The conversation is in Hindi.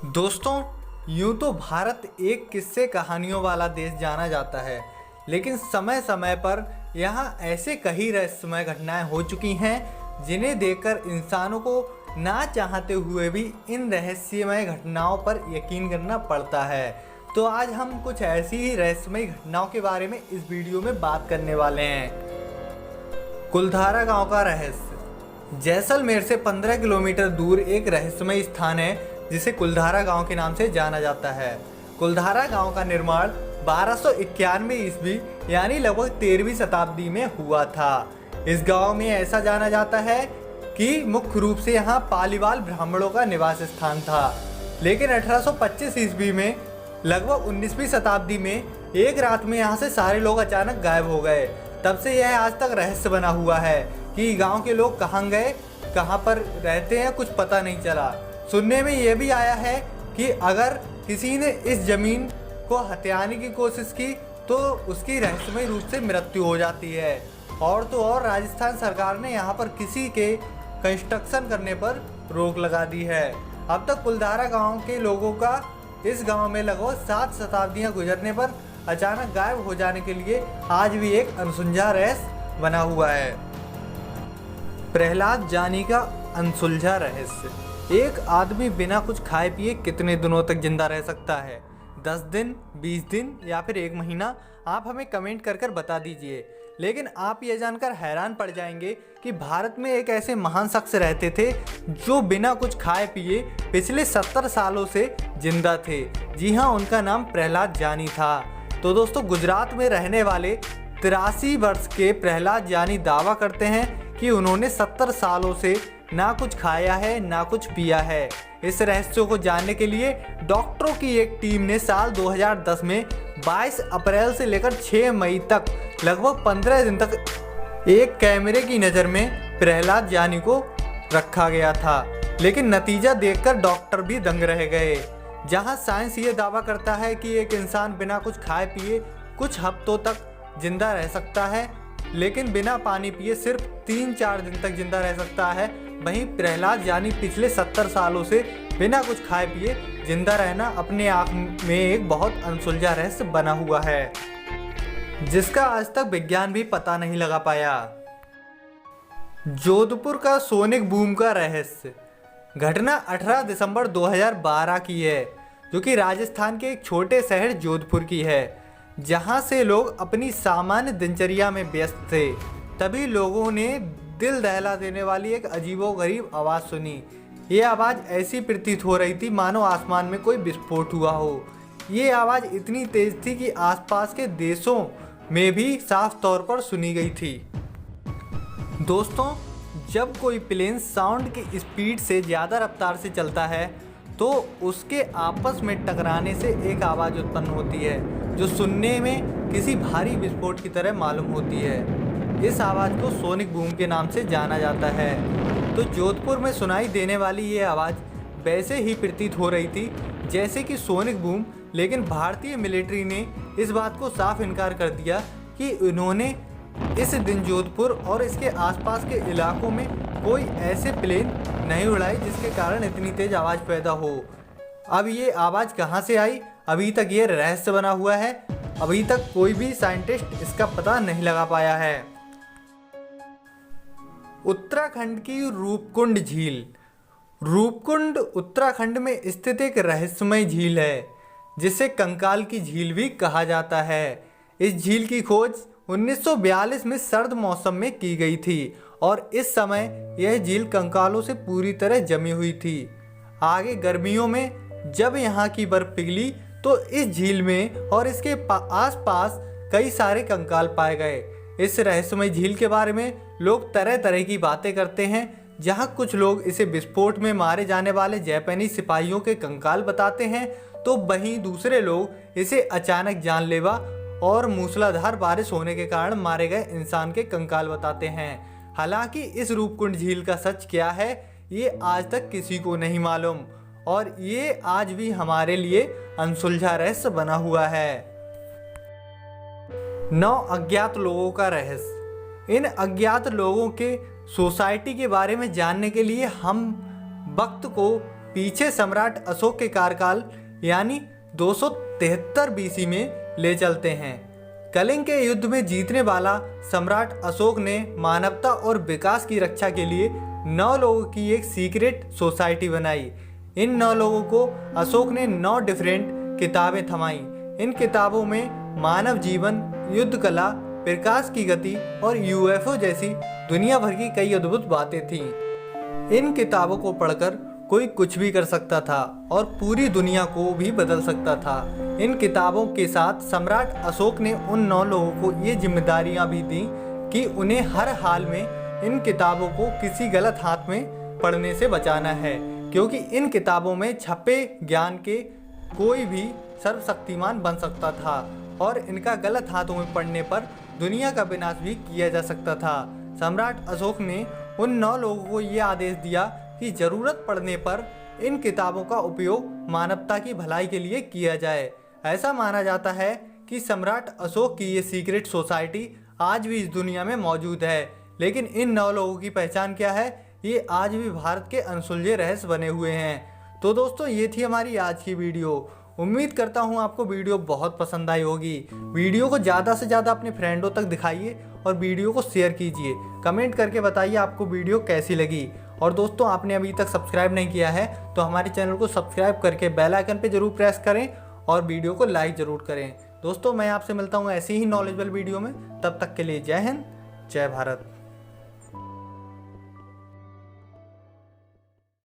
दोस्तों, यूं तो भारत एक किस्से कहानियों वाला देश जाना जाता है, लेकिन समय समय पर यहाँ ऐसे कई रहस्यमय घटनाएं हो चुकी हैं जिन्हें देखकर इंसानों को ना चाहते हुए भी इन रहस्यमय घटनाओं पर यकीन करना पड़ता है। तो आज हम कुछ ऐसी ही रहस्यमय घटनाओं के बारे में इस वीडियो में बात करने वाले हैं। कुलधारा गांव का रहस्य। जैसलमेर से 15 किलोमीटर दूर एक रहस्यमय स्थान है जिसे कुलधारा गांव के नाम से जाना जाता है। कुलधारा गांव का निर्माण 1291 ईस्वी यानी लगभग 13वीं शताब्दी में हुआ था। इस गांव में ऐसा जाना जाता है कि मुख्य रूप से यहाँ पालीवाल ब्राह्मणों का निवास स्थान था, लेकिन 1825 ईस्वी में लगभग 19वीं शताब्दी में एक रात में यहाँ से सारे लोग अचानक गायब हो गए। तब से यह आज तक रहस्य बना हुआ है कि गांव के लोग कहाँ गए, कहाँ पर रहते हैं, कुछ पता नहीं चला। सुनने में यह भी आया है कि अगर किसी ने इस जमीन को हथियाने की कोशिश की तो उसकी रहस्यमय रूप से मृत्यु हो जाती है। और तो और राजस्थान सरकार ने यहाँ पर किसी के कंस्ट्रक्शन करने पर रोक लगा दी है। अब तक कुलधारा गांव के लोगों का इस गांव में लगभग 7 शताब्दियां गुजरने पर अचानक गायब हो जाने के लिए आज भी एक अनसुलझा रहस्य बना हुआ है। प्रहलाद जानी का अनसुलझा रहस्य। एक आदमी बिना कुछ खाए पिए कितने दिनों तक जिंदा रह सकता है? 10 दिन, 20 दिन या फिर 1 महीना? आप हमें कमेंट कर बता दीजिए। लेकिन आप ये जानकर हैरान पड़ जाएंगे कि भारत में एक ऐसे महान शख्स रहते थे जो बिना कुछ खाए पिए पिछले 70 सालों से जिंदा थे। जी हाँ, उनका नाम प्रहलाद जानी था। तो दोस्तों, गुजरात में रहने वाले 83 वर्ष के प्रहलाद जानी दावा करते हैं कि उन्होंने 70 सालों से ना कुछ खाया है ना कुछ पिया है। इस रहस्य को जानने के लिए डॉक्टरों की एक टीम ने साल 2010 में 22 अप्रैल से लेकर 6 मई तक लगभग 15 दिन तक एक कैमरे की नज़र में प्रहलाद जानी को रखा गया था। लेकिन नतीजा देखकर डॉक्टर भी दंग रह गए। जहां साइंस ये दावा करता है कि एक इंसान बिना कुछ खाए पिए कुछ हफ्तों तक जिंदा रह सकता है, लेकिन बिना पानी पिए सिर्फ 3-4 दिन तक जिंदा रह सकता है, वहीं प्रहलाद जानी पिछले 70 सालों से बिना कुछ खाए पिए जिंदा रहना अपने आप में एक बहुत अनसुलझा रहस्य बना हुआ है, जिसका आज तक विज्ञान भी पता नहीं लगा पाया। जोधपुर का सोनिक बूम का रहस्य। घटना 18 दिसंबर 2012 की है, जो कि राजस्थान के एक छोटे शहर जोधपुर की है, जहां से लोग अपनी सामान्य दिनचर्या में व्यस्त थे। तभी लोगों ने दिल दहला देने वाली एक अजीबोगरीब आवाज़ सुनी। ये आवाज़ ऐसी प्रतीत हो रही थी मानो आसमान में कोई विस्फोट हुआ हो। ये आवाज़ इतनी तेज थी कि आसपास के देशों में भी साफ तौर पर सुनी गई थी। दोस्तों, जब कोई प्लेन साउंड की स्पीड से ज़्यादा रफ्तार से चलता है तो उसके आपस में टकराने से एक आवाज़ उत्पन्न होती है जो सुनने में किसी भारी विस्फोट की तरह मालूम होती है। इस आवाज़ को सोनिक बूम के नाम से जाना जाता है। तो जोधपुर में सुनाई देने वाली ये आवाज़ वैसे ही प्रतीत हो रही थी जैसे कि सोनिक बूम, लेकिन भारतीय मिलिट्री ने इस बात को साफ इनकार कर दिया कि उन्होंने इस दिन जोधपुर और इसके आसपास के इलाकों में कोई ऐसे प्लेन नहीं उड़ाए जिसके कारण इतनी तेज आवाज़ पैदा हो। अब ये आवाज़ कहाँ से आई, अभी तक ये रहस्य बना हुआ है। अभी तक कोई भी साइंटिस्ट इसका पता नहीं लगा पाया है। उत्तराखंड की रूपकुंड झील। रूपकुंड उत्तराखंड में स्थित एक रहस्यमय झील है जिसे कंकाल की झील भी कहा जाता है। इस झील की खोज 1942 में सर्द मौसम में की गई थी और इस समय यह झील कंकालों से पूरी तरह जमी हुई थी। आगे गर्मियों में जब यहाँ की बर्फ पिघली तो इस झील में और इसके आसपास कई सारे कंकाल पाए गए। इस रहस्यमय झील के बारे में लोग तरह तरह की बातें करते हैं। जहाँ कुछ लोग इसे विस्फोट में मारे जाने वाले जापानी सिपाहियों के कंकाल बताते हैं, तो वहीं दूसरे लोग इसे अचानक जानलेवा और मूसलाधार बारिश होने के कारण मारे गए इंसान के कंकाल बताते हैं। हालांकि इस रूपकुंड झील का सच क्या है ये आज तक किसी को नहीं मालूम और ये आज भी हमारे लिए अनसुलझा रहस्य बना हुआ है। 9 अज्ञात लोगों का रहस्य। इन अज्ञात लोगों के सोसाइटी के बारे में जानने के लिए हम वक्त को पीछे सम्राट अशोक के कार्यकाल यानी 273 बीसी में ले चलते हैं। कलिंग के युद्ध में जीतने वाला सम्राट अशोक ने मानवता और विकास की रक्षा के लिए 9 लोगों की एक सीक्रेट सोसाइटी बनाई। इन 9 लोगों को अशोक ने 9 डिफरेंट किताबें थमाई। इन किताबों में मानव जीवन, युद्ध कला, प्रकाश की गति और यूएफओ जैसी दुनिया भर की कई अद्भुत बातें थीं। इन किताबों को पढ़कर कोई कुछ भी कर सकता था और पूरी दुनिया को भी बदल सकता था। इन किताबों के साथ सम्राट अशोक ने उन 9 लोगों को ये जिम्मेदारियां भी दी कि उन्हें हर हाल में इन किताबों को किसी गलत हाथ में पढ़ने से बचाना है, क्योंकि इन किताबों में छपे ज्ञान के कोई भी सर्वशक्तिमान बन सकता था और इनका गलत हाथों में पड़ने पर दुनिया का विनाश भी किया जा सकता था। सम्राट अशोक ने उन 9 लोगों को ये आदेश दिया कि ज़रूरत पड़ने पर इन किताबों का उपयोग मानवता की भलाई के लिए किया जाए। ऐसा माना जाता है कि सम्राट अशोक की ये सीक्रेट सोसाइटी आज भी इस दुनिया में मौजूद है। लेकिन इन 9 लोगों की पहचान क्या है, ये आज भी भारत के अनसुलझे रहस्य बने हुए हैं। तो दोस्तों, ये थी हमारी आज की वीडियो। उम्मीद करता हूँ आपको वीडियो बहुत पसंद आई होगी। वीडियो को ज़्यादा से ज़्यादा अपने फ्रेंडों तक दिखाइए और वीडियो को शेयर कीजिए। कमेंट करके बताइए आपको वीडियो कैसी लगी। और दोस्तों, आपने अभी तक सब्सक्राइब नहीं किया है तो हमारे चैनल को सब्सक्राइब करके बेल आइकन पे जरूर प्रेस करें और वीडियो को लाइक ज़रूर करें। दोस्तों, मैं आपसे मिलता हूँ ऐसी ही नॉलेजेबल वीडियो में। तब तक के लिए जय हिंद, जय भारत।